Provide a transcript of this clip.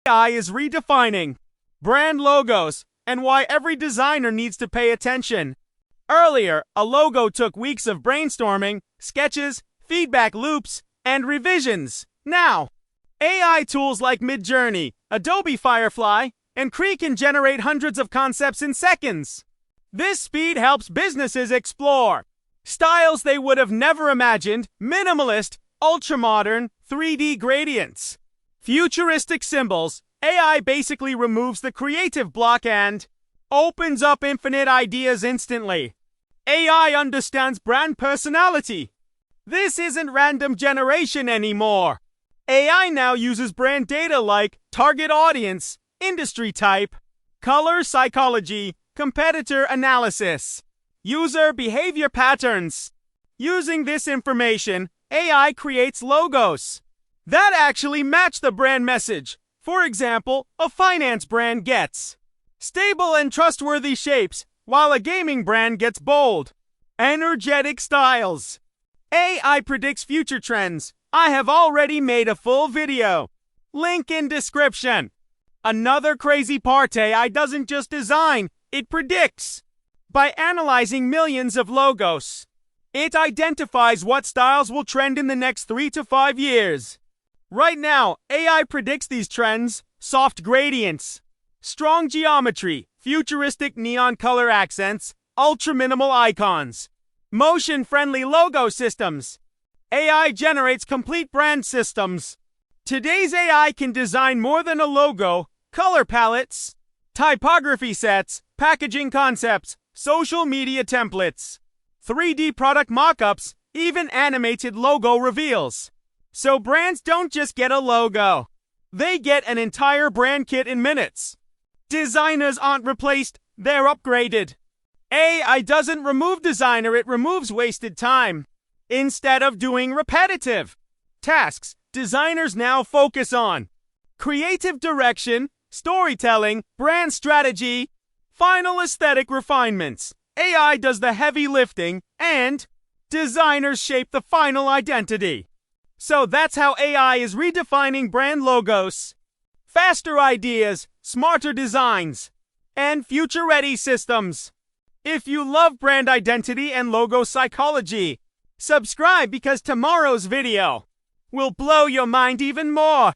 AI is redefining brand logos and why every designer needs to pay attention. Earlier, a logo took weeks of brainstorming, sketches, feedback loops, and revisions. Now, AI tools like Midjourney, Adobe Firefly, and Krea can generate hundreds of concepts in seconds. This speed helps businesses explore styles they would have never imagined: minimalist, ultramodern, 3D gradients, futuristic symbols. AI basically removes the creative block and opens up infinite ideas instantly. AI understands brand personality. This isn't random generation anymore. AI now uses brand data like target audience, industry type, color psychology, competitor analysis, user behavior patterns. Using this information, AI creates logos that actually match the brand message. For example, a finance brand gets stable and trustworthy shapes, while a gaming brand gets bold, energetic styles. AI predicts future trends. I have already made a full video. Link in description. Another crazy part: AI doesn't just design, it predicts. By analyzing millions of logos, it identifies what styles will trend in the next 3 to 5 years. Right now, AI predicts these trends: soft gradients, strong geometry, futuristic neon color accents, ultra-minimal icons, motion-friendly logo systems. AI generates complete brand systems. Today's AI can design more than a logo: color palettes, typography sets, packaging concepts, social media templates, 3D product mock-ups, even animated logo reveals. So brands don't just get a logo, they get an entire brand kit in minutes. Designers aren't replaced, they're upgraded. AI doesn't remove designer, it removes wasted time. Instead of doing repetitive tasks, designers now focus on creative direction, storytelling, brand strategy, final aesthetic refinements. AI does the heavy lifting, and designers shape the final identity. So that's how AI is redefining brand logos: faster ideas, smarter designs, and future-ready systems. If you love brand identity and logo psychology, subscribe, because tomorrow's video will blow your mind even more.